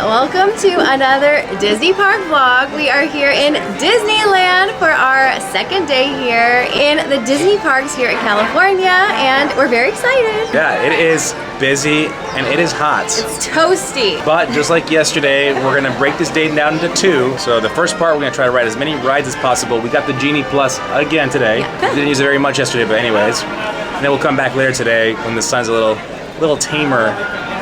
welcome to another Disney Park vlog. We are here in Disneyland for our second day here in the Disney parks here in California, and we're very excited. Yeah, it is busy and it is hot. It's toasty. But just like yesterday, we're gonna break this day down into two. So the first part, we're gonna try to ride as many rides as possible. We got the Genie Plus again today. Yeah. Didn't use it very much yesterday, but anyways. And then we'll come back later today when the sun's a little tamer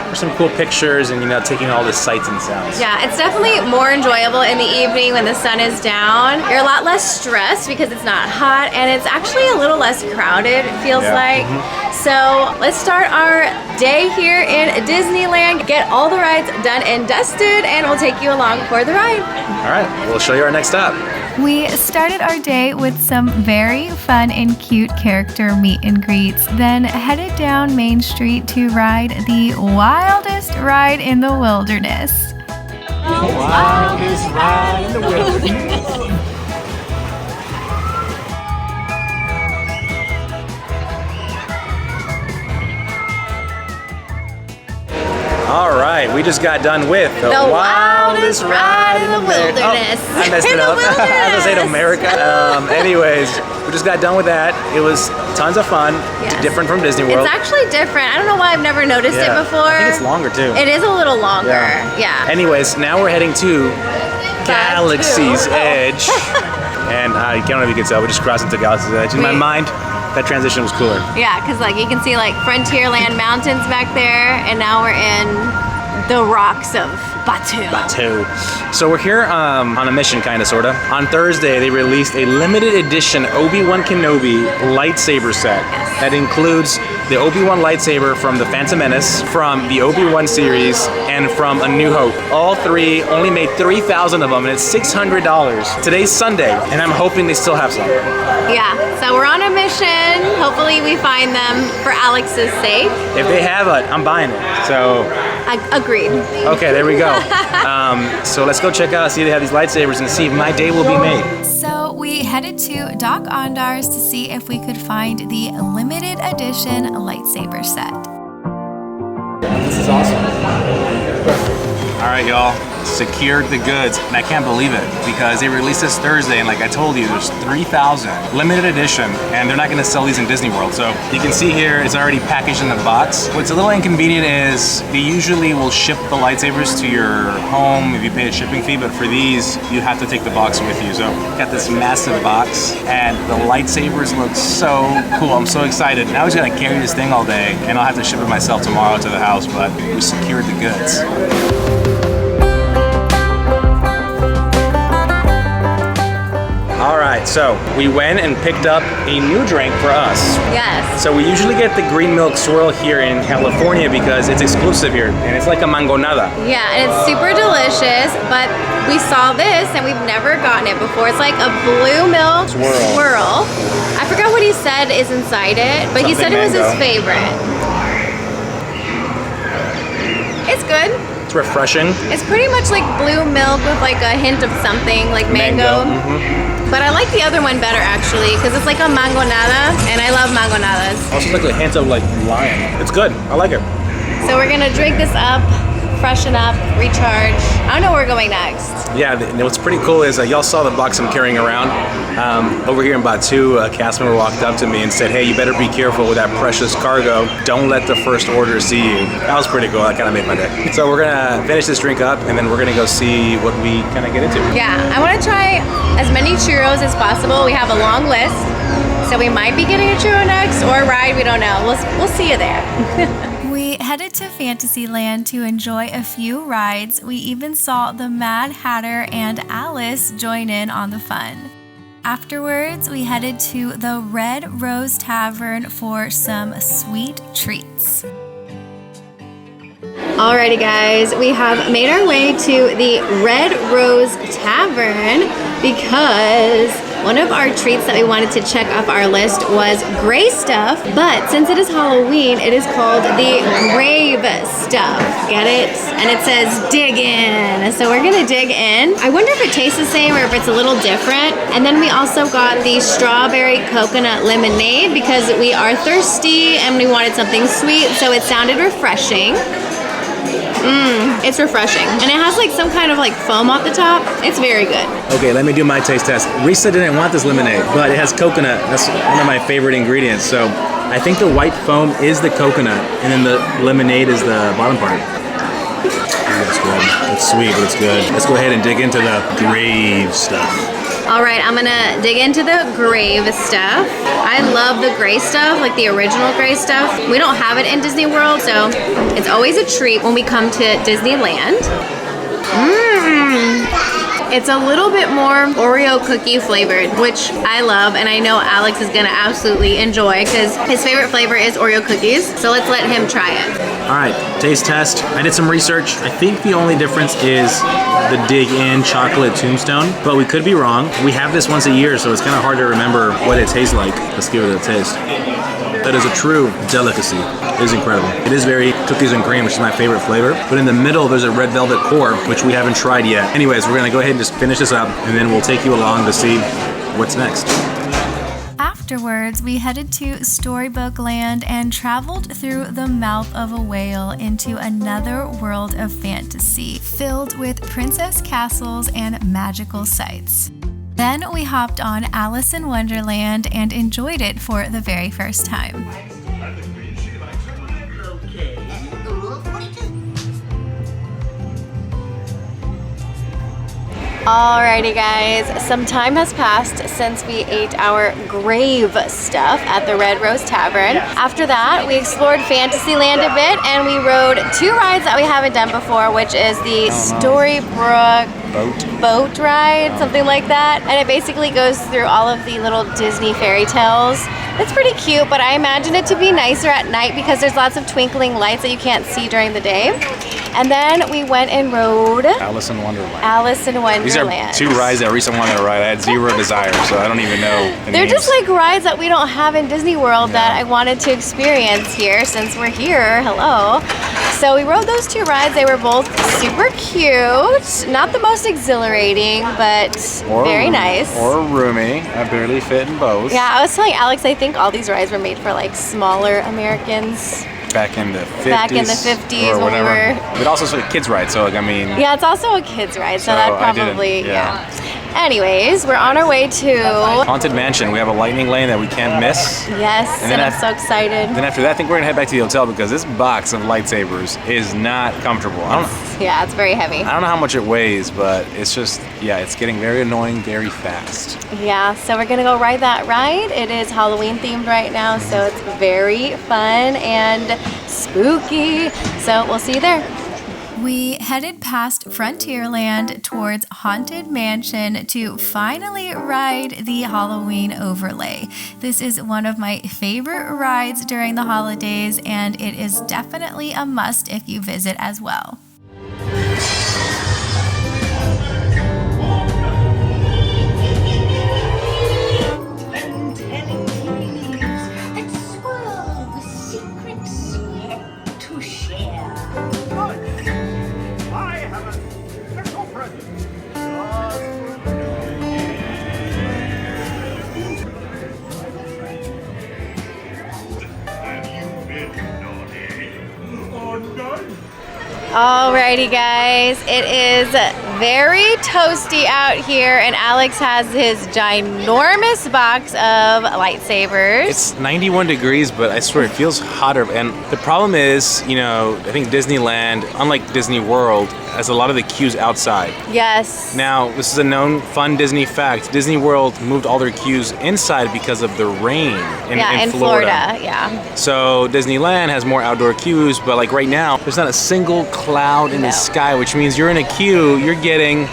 for some cool pictures and, you know, taking all the sights and sounds. Yeah, it's definitely more enjoyable in the evening when the sun is down. You're a lot less stressed because it's not hot, and it's actually a little less crowded, it feels like. So let's start our day here in Disneyland, get all the rides done and dusted, and we'll take you along for the ride. All right, we'll show you our next stop. We started our day with some very fun and cute character meet and greets, then headed down Main Street to ride the wildest ride in the wilderness. The wildest ride in the wilderness. All right, we just got done with the wildest ride in the wilderness. Oh, I messed it up. I was gonna say to America. Anyways, we just got done with that. It was tons of fun. Yes. It's different from Disney World. It's actually different. I don't know why I've never noticed it before. I think it's longer too. It is a little longer. Yeah. Anyways, now we're heading to Galaxy's Edge. And I don't know if you can tell, we just crossed into Galaxy's Edge. In my mind, that transition was cooler. Yeah, because like you can see like Frontierland Mountains back there, and now we're in the rocks of Batuu. So we're here on a mission, kind of, sort of. On Thursday, they released a limited edition Obi-Wan Kenobi lightsaber set that includes the Obi-Wan lightsaber from the Phantom Menace, from the Obi-Wan series, and from A New Hope. All three, only made 3,000 of them, and it's $600. Today's Sunday, and I'm hoping they still have some. Yeah, so we're on a mission. Hopefully we find them for Alex's sake. If they have it, I'm buying it. So. Agreed. Okay, there we go. So let's go check out, see if they have these lightsabers, and see if my day will be made. So we headed to Doc Ondar's to see if we could find the limited edition lightsaber set. This is awesome. All right, y'all, secured the goods, and I can't believe it because they released this Thursday, and like I told you, there's 3,000 limited edition, and they're not going to sell these in Disney World. So you can see here, it's already packaged in the box. What's a little inconvenient is they usually will ship the lightsabers to your home if you pay a shipping fee, but for these, you have to take the box with you. So got this massive box, and the lightsabers look so cool. I'm so excited. Now I was gonna carry this thing all day, and I'll have to ship it myself tomorrow to the house, but we secured the goods. All right, so we went and picked up a new drink for us. Yes. So we usually get the green milk swirl here in California because it's exclusive here, and it's like a mangonada. Yeah, and it's super delicious, but we saw this and we've never gotten it before. It's like a blue milk swirl. I forgot what he said is inside it, but he said it was his favorite. It's good. It's refreshing. It's pretty much like blue milk with like a hint of something, like mango. But I like the other one better actually, because it's like a mangonada, and I love mangonadas. Also like a hint of like lime. It's good, I like it. So we're gonna drink this up, freshen up, recharge. I don't know where we're going next. Yeah, what's pretty cool is y'all saw the box I'm carrying around. Over here in Batuu, a cast member walked up to me and said, hey, you better be careful with that precious cargo. Don't let the first order see you. That was pretty cool, that kind of made my day. So we're gonna finish this drink up, and then we're gonna go see what we kind of get into. Yeah, I wanna try as many churros as possible. We have a long list, so we might be getting a churro next or a ride, we don't know. We'll see you there. We headed to Fantasyland to enjoy a few rides. We even saw the Mad Hatter and Alice join in on the fun. Afterwards, we headed to the Red Rose Tavern for some sweet treats. Alrighty guys, we have made our way to the Red Rose Tavern because one of our treats that we wanted to check off our list was gray stuff, but since it is Halloween, it is called the grave stuff. Get it? And it says dig in. So we're gonna dig in. I wonder if it tastes the same or if it's a little different. And then we also got the strawberry coconut lemonade because we are thirsty and we wanted something sweet, so it sounded refreshing. It's refreshing. And it has like some kind of like foam at the top. It's very good. Okay, let me do my taste test. Risa didn't want this lemonade, but it has coconut. That's one of my favorite ingredients. So I think the white foam is the coconut, and then the lemonade is the bottom part. That's good. It's sweet, but it's good. Let's go ahead and dig into the grave stuff. All right, I'm gonna dig into the grave stuff. I love the gray stuff, like the original gray stuff. We don't have it in Disney World, so it's always a treat when we come to Disneyland. It's a little bit more Oreo cookie flavored, which I love, and I know Alex is gonna absolutely enjoy because his favorite flavor is Oreo cookies. So let's let him try it. All right, taste test. I did some research. I think the only difference is the dig in chocolate tombstone, but we could be wrong. We have this once a year, so it's kind of hard to remember what it tastes like. Let's give it a taste. That is a true delicacy. It is incredible. It is very cookies and cream, which is my favorite flavor. But in the middle, there's a red velvet core, which we haven't tried yet. Anyways, we're gonna go ahead and just finish this up, and then we'll take you along to see what's next. Afterwards, we headed to Storybook Land and traveled through the mouth of a whale into another world of fantasy, filled with princess castles and magical sights. Then we hopped on Alice in Wonderland and enjoyed it for the very first time. Alrighty guys, some time has passed since we ate our grave stuff at the Red Rose Tavern. After that, we explored Fantasyland a bit and we rode 2 rides that we haven't done before, which is the Storybook boat ride, something like that. And it basically goes through all of the little Disney fairy tales. It's pretty cute, but I imagine it to be nicer at night because there's lots of twinkling lights that you can't see during the day. And then we went and rode Alice in Wonderland. Alice in Wonderland. These are 2 rides that Risa wanted to ride. I had zero desire, so I don't even know the They're names. just like rides that we don't have in Disney World that I wanted to experience here since we're here. Hello. So we rode those 2 rides. They were both super cute. Not the most exhilarating, but very nice. Or roomy. I barely fit in both. Yeah, I was telling Alex, I think all these rides were made for like smaller Americans. Back in the 50s. Back in the 50s or when whatever. we were... But also it's a kids ride, so like, I mean... Yeah, it's also a kids ride, so So that I didn't- probably, yeah. Anyways, we're on our way to... Haunted Mansion. We have a lightning lane that we can't miss. Yes, and I'm so excited. Then after that, I think we're gonna head back to the hotel because this box of lightsabers is not comfortable. Yeah, it's very heavy. I don't know how much it weighs, but it's just, yeah, it's getting very annoying very fast. Yeah, so we're gonna go ride that ride. It is Halloween themed right now, so it's very fun and spooky. So we'll see you there. We headed past Frontierland towards Haunted Mansion to finally ride the Halloween overlay. This is one of my favorite rides during the holidays, and it is definitely a must if you visit as well. Alrighty guys, it is very toasty out here and Alex has his ginormous box of lightsabers. It's 91 degrees, but I swear it feels hotter. And the problem is, you know, I think Disneyland, unlike Disney World, has a lot of the queues outside. Yes. Now, this is a known fun Disney fact. Disney World moved all their queues inside because of the rain in Florida. Yeah. So Disneyland has more outdoor queues, but like right now, there's not a single cloud in the sky, which means you're in a queue, you're getting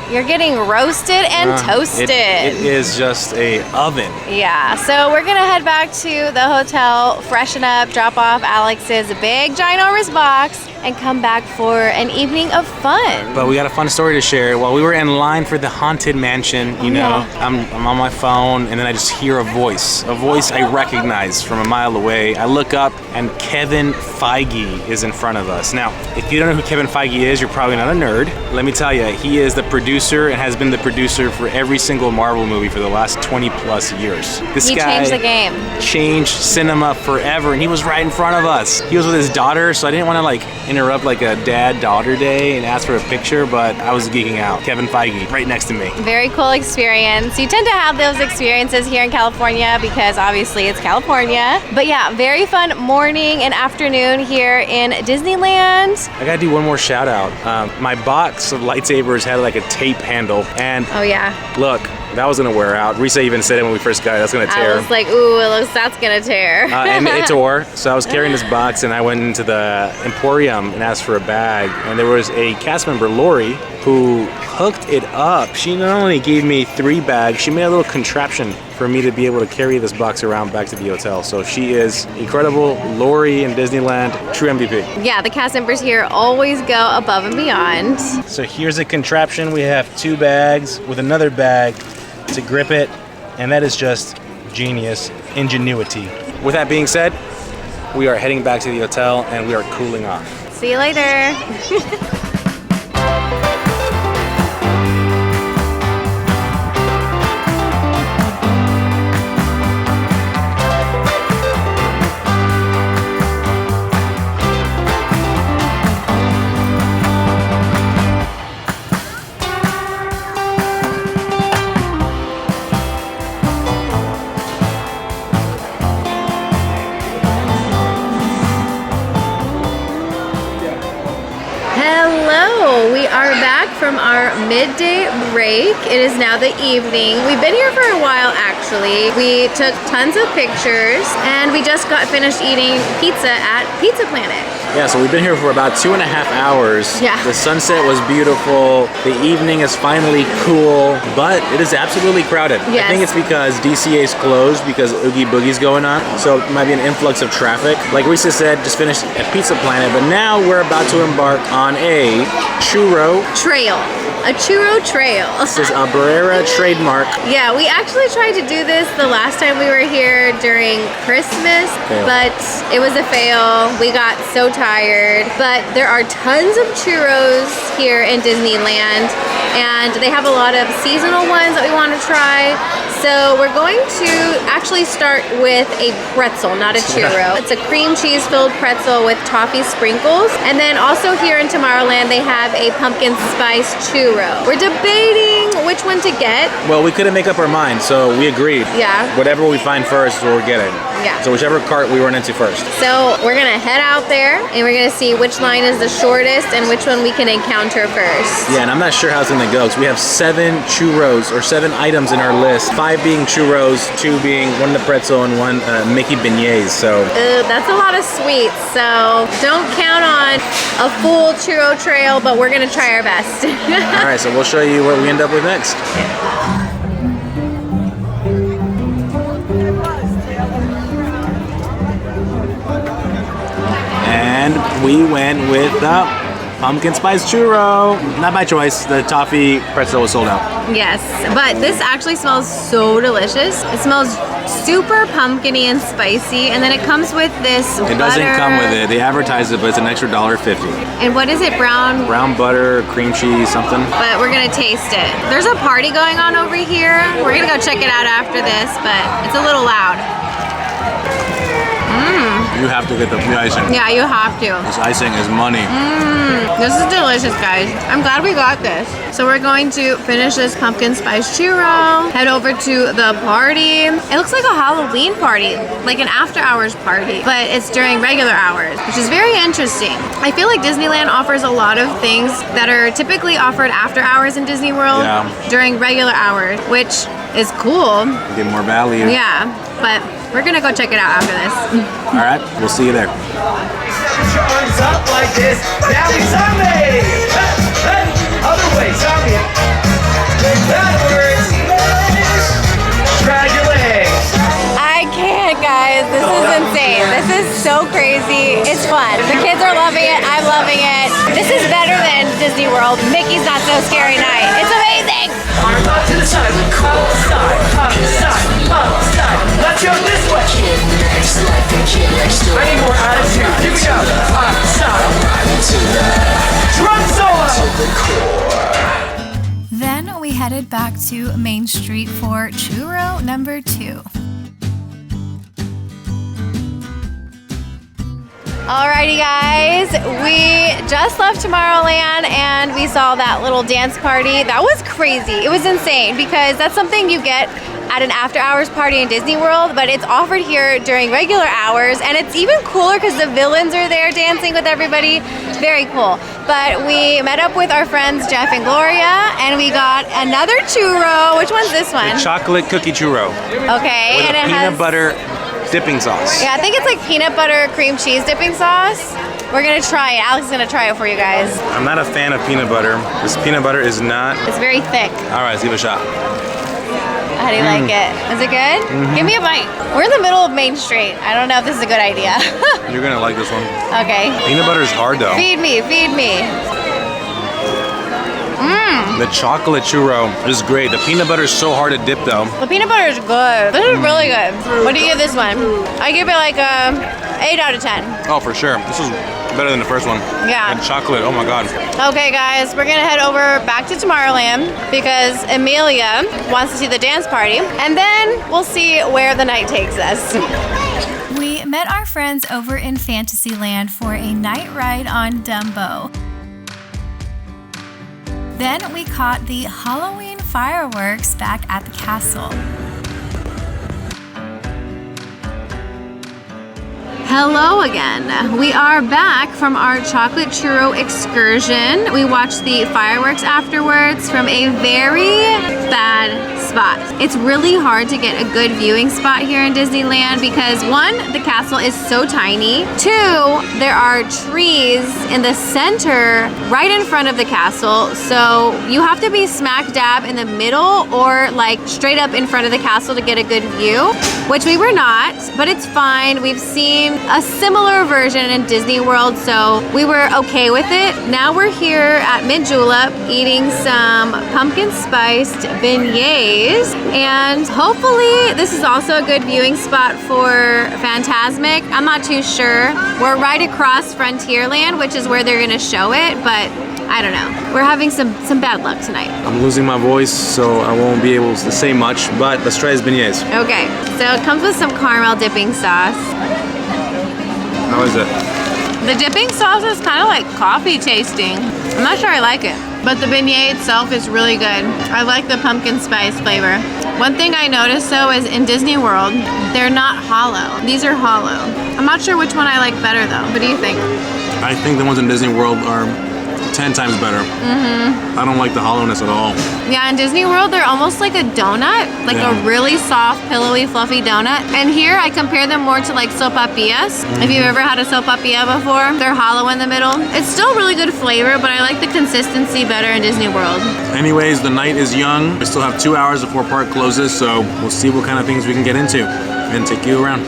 roasted and toasted. It is just a oven. Yeah, so we're gonna head back to the hotel, freshen up, drop off Alex's big ginormous box, and come back for an evening of fun. But we got a fun story to share. While we were in line for the Haunted Mansion, you know, I'm on my phone and then I just hear a voice I recognize from a mile away. I look up and Kevin Feige is in front of us. Now, if you don't know who Kevin Feige is, you're probably not a nerd. Let me tell you, he is the producer and has been the producer for every single Marvel movie for the last 20 plus years. This guy changed the game. Changed cinema forever, and he was right in front of us. He was with his daughter, so I didn't want to like interrupt like a dad-daughter day and ask for a picture, but I was geeking out. Kevin Feige, right next to me. Very cool experience. You tend to have those experiences here in California because obviously it's California. But yeah, very fun morning and afternoon here in Disneyland. I gotta do one more shout out. My box of lightsabers had like a tape handle, and oh yeah, look, that was gonna wear out. Risa even said it when we first got it, that's gonna tear. I was like, ooh, it looks, that's gonna tear. And it tore, so I was carrying this box and I went into the Emporium and asked for a bag, and there was a cast member, Lori, who hooked it up. She not only gave me 3 bags, she made a little contraption for me to be able to carry this box around back to the hotel. So she is incredible. Lori in Disneyland, true MVP. Yeah, the cast members here always go above and beyond. So here's a contraption. We have 2 bags with another bag to grip it, and that is just genius ingenuity. With that being said, we are heading back to the hotel and we are cooling off. See you later. We are back from our midday break. It is now the evening. We've been here for a while actually. We took tons of pictures and we just got finished eating pizza at Pizza Planet. Yeah, so we've been here for about 2.5 hours. Yeah. The sunset was beautiful. The evening is finally cool, but it is absolutely crowded. Yes. I think it's because DCA is closed because Oogie Boogie's going on. So it might be an influx of traffic. Like Risa said, just finished at Pizza Planet, but now we're about to embark on a churro trail. A churro trail. This is a Barrera trademark. Yeah, we actually tried to do this the last time we were here during Christmas, but it was a fail. We got so tired. But there are tons of churros here in Disneyland, and they have a lot of seasonal ones that we want to try. So we're going to actually start with a pretzel, not a churro. It's a cream cheese filled pretzel with toffee sprinkles. And then also here in Tomorrowland, they have a pumpkin spice churro. We're debating which one to get. Well, we couldn't make up our mind, so we agreed. Yeah. Whatever we find first is what we're getting. Yeah. So whichever cart we run into first. So we're gonna head out there and we're gonna see which line is the shortest and which one we can encounter first. Yeah, and I'm not sure how it's gonna go. So we have 7 churros or 7 items in our list. 5 being churros, 2 being one the pretzel and 1 Mickey beignets. So that's a lot of sweets. So don't count on a full churro trail, but we're gonna try our best. all right, so we'll show you what we end up with next. And we went with the pumpkin spice churro. Not by choice, the toffee pretzel was sold out. Yes, but this actually smells so delicious. It smells super pumpkin-y and spicy, and then it comes with this butter. It doesn't come with it. They advertise it, but it's an extra $1.50. And what is it, brown? Brown butter, cream cheese, something. But we're gonna taste it. There's a party going on over here. We're gonna go check it out after this, but it's a little loud. You have to get the icing. Yeah, you have to. This icing is money. This is delicious, guys. I'm glad we got this. So we're going to finish this pumpkin spice churro, head over to the party. It looks like a Halloween party, like an after hours party, but it's during regular hours, which is very interesting. I feel like Disneyland offers a lot of things that are typically offered after hours in Disney World during regular hours, which is cool. Get more value. Yeah, but we're gonna go check it out after this. All right, we'll see you there. Put your arms up like this. Now we zombie. Other way, zombie. Backwards. Drag your legs. I can't, guys. This is insane. This is so crazy. It's fun. The kids are loving it. I'm loving it. This is better than Disney World. Mickey's Not So Scary Night. It's amazing. Arms up to the side. Up side. Up side. Up side. Let's go this way. I need more attitude. Here we go. Up side. Drum solo. Then we headed back to Main Street for churro number 2. Alrighty guys, we just left Tomorrowland and we saw that little dance party. That was crazy. It was insane because that's something you get at an after hours party in Disney World, but it's offered here during regular hours, and it's even cooler because the villains are there dancing with everybody. Very cool. But we met up with our friends Jeff and Gloria, and we got another churro. Which one's this one? The chocolate cookie churro. Okay, With and a it peanut has butter dipping sauce. Yeah, I think it's like peanut butter cream cheese dipping sauce. We're gonna try it. Alex is gonna try it for you guys. I'm not a fan of peanut butter. This peanut butter is not. It's very thick. All right, let's give it a shot. How do you like it? Is it good? Give me a bite. We're in the middle of Main Street. I don't know if this is a good idea. You're gonna like this one. Okay. Peanut butter is hard though. Feed me, feed me. The chocolate churro is great. The peanut butter is so hard to dip though. The peanut butter is good. This is really good. What do you give this one? I give it like a 8 out of 10. Oh, for sure. This is better than the first one. Yeah. And chocolate, oh my God. Okay guys, we're gonna head over back to Tomorrowland because Amelia wants to see the dance party, and then we'll see where the night takes us. We met our friends over in Fantasyland for a night ride on Dumbo. Then we caught the Halloween fireworks back at the castle. Hello again. We are back from our chocolate churro excursion. We watched the fireworks afterwards from a very bad spot. It's really hard to get a good viewing spot here in Disneyland because one, the castle is so tiny. Two, there are trees in the center right in front of the castle. So you have to be smack dab in the middle or like straight up in front of the castle to get a good view, which we were not, but it's fine. We've seen a similar version in Disney World, so we were okay with it. Now we're here at Mid Julep eating some pumpkin spiced beignets, and hopefully this is also a good viewing spot for Fantasmic. I'm not too sure. We're right across Frontierland, which is where they're gonna show it, but I don't know. We're having some bad luck tonight. I'm losing my voice, so I won't be able to say much, but let's try these beignets. Okay, so it comes with some caramel dipping sauce. How is it? The dipping sauce is kind of like coffee tasting. I'm not sure I like it, but the beignet itself is really good. I like the pumpkin spice flavor. One thing I noticed though is in Disney World, they're not hollow. These are hollow. I'm not sure which one I like better though. What do you think? I think the ones in Disney World are 10 times better. I don't like the hollowness at all. Yeah, in Disney World, they're almost like a donut, like a really soft, pillowy, fluffy donut. And here, I compare them more to like sopapillas. If you've ever had a sopapilla before, they're hollow in the middle. It's still really good flavor, but I like the consistency better in Disney World. Anyways, the night is young. We still have 2 hours before park closes, so we'll see what kind of things we can get into and take you around.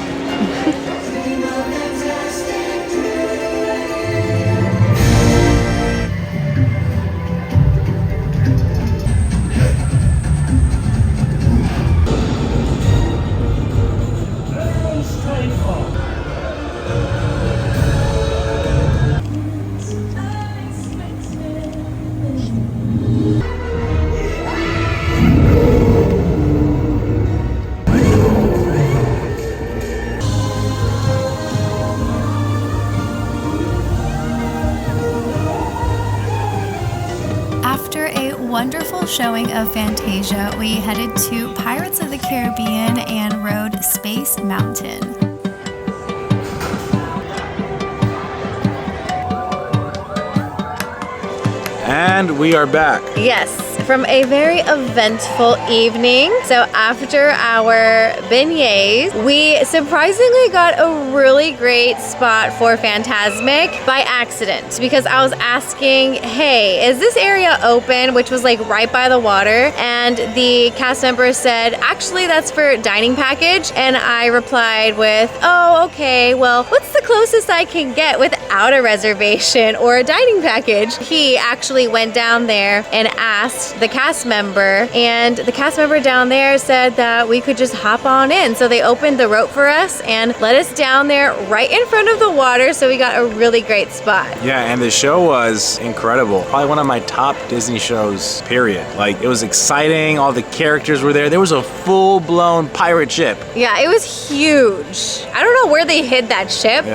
Wonderful showing of Fantasia, we headed to Pirates of the Caribbean and rode Space Mountain. And we are back. Yes, from a very eventful evening. So after our beignets, we surprisingly got a really great spot for Fantasmic by accident because I was asking, hey, is this area open? Which was like right by the water. And the cast member said, actually, that's for dining package. And I replied with, oh, okay, well, what's the closest I can get without a reservation or a dining package? He actually went down there and asked the cast member, and the cast member down there said that we could just hop on in. So they opened the rope for us and let us down there right in front of the water, so we got a really great spot. Yeah, and the show was incredible. Probably one of my top Disney shows, period. Like, it was exciting, all the characters were there. There was a full-blown pirate ship. Yeah, it was huge. I don't know where they hid that ship,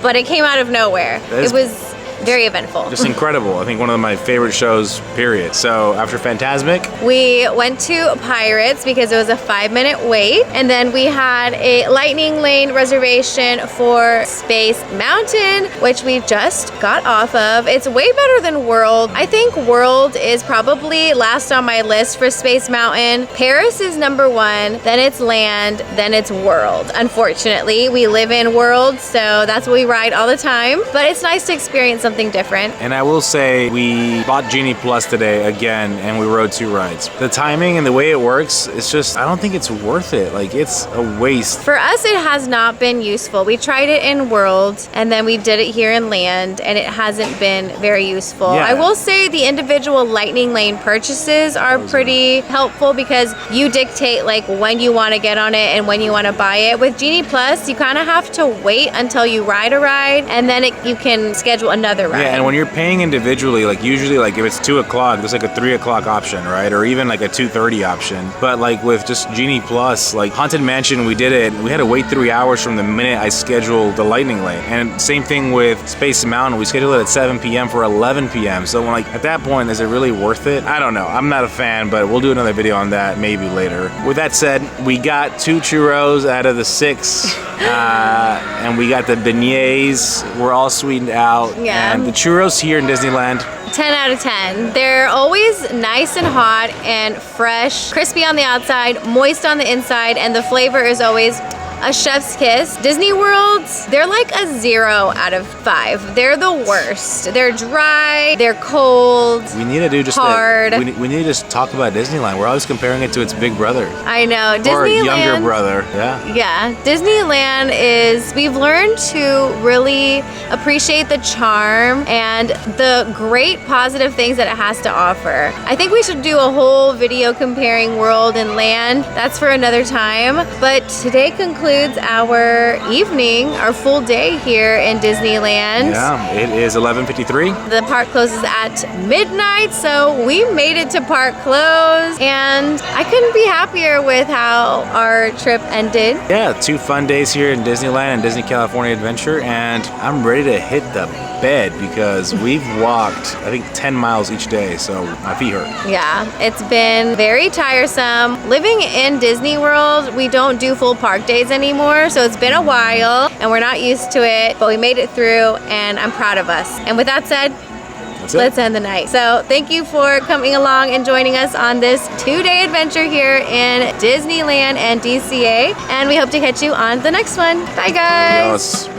but it came out of nowhere. It was very eventful. Just incredible. I think one of my favorite shows, period. So after Fantasmic, we went to Pirates because it was a 5-minute wait. And then we had a Lightning Lane reservation for Space Mountain, which we just got off of. It's way better than World. I think World is probably last on my list for Space Mountain. Paris is number 1, then it's Land, then it's World. Unfortunately, we live in World, so that's what we ride all the time. But it's nice to experience something different. And I will say we bought Genie Plus today again, and we rode 2 rides. The timing and the way it works, it's just, I don't think it's worth it. Like, it's a waste. For us, it has not been useful. We tried it in World, and then we did it here in Land, and it hasn't been very useful. Yeah. I will say the individual Lightning Lane purchases are pretty helpful because you dictate like when you want to get on it and when you want to buy it. With Genie Plus, you kind of have to wait until you ride a ride, and then you can schedule another ride. Yeah, and when you're paying individually, like usually like if it's 2 o'clock, there's like a 3 o'clock option, right? Or even like a 2:30 option. But like with just Genie Plus, like Haunted Mansion, we did it. We had to wait 3 hours from the minute I scheduled the Lightning Lane. And same thing with Space Mountain. We scheduled it at 7 p.m. for 11 p.m. So when, like at that point, is it really worth it? I don't know. I'm not a fan, but we'll do another video on that maybe later. With that said, we got 2 churros out of the 6. And we got the beignets. We're all sweetened out. Yeah. And the churros here in Disneyland, 10 out of 10. They're always nice and hot and fresh, crispy on the outside, moist on the inside, and the flavor is always a chef's kiss. Disney Worlds, they're like a 0 out of 5. They're the worst. They're dry, they're cold, we need to do just hard. We need to just talk about Disneyland. We're always comparing it to its big brother. I know. Disneyland, or younger brother. Yeah, Disneyland is, we've learned to really appreciate the charm and the great positive things that it has to offer. I think we should do a whole video comparing World and Land. That's for another time. But today concludes our evening, our full day here in Disneyland. Yeah, it is 11:53. The park closes at midnight, so we made it to park close, and I couldn't be happier with how our trip ended. Yeah, 2 fun days here in Disneyland and Disney California Adventure, and I'm ready to hit the bed because we've walked, I think, 10 miles each day, so my feet hurt. Yeah, it's been very tiresome. Living in Disney World, we don't do full park days anymore, so it's been a while and we're not used to it, but we made it through and I'm proud of us. And with that said, let's end the night. So thank you for coming along and joining us on this 2-day adventure here in Disneyland and DCA, and we hope to catch you on the next one. Bye guys. Adios.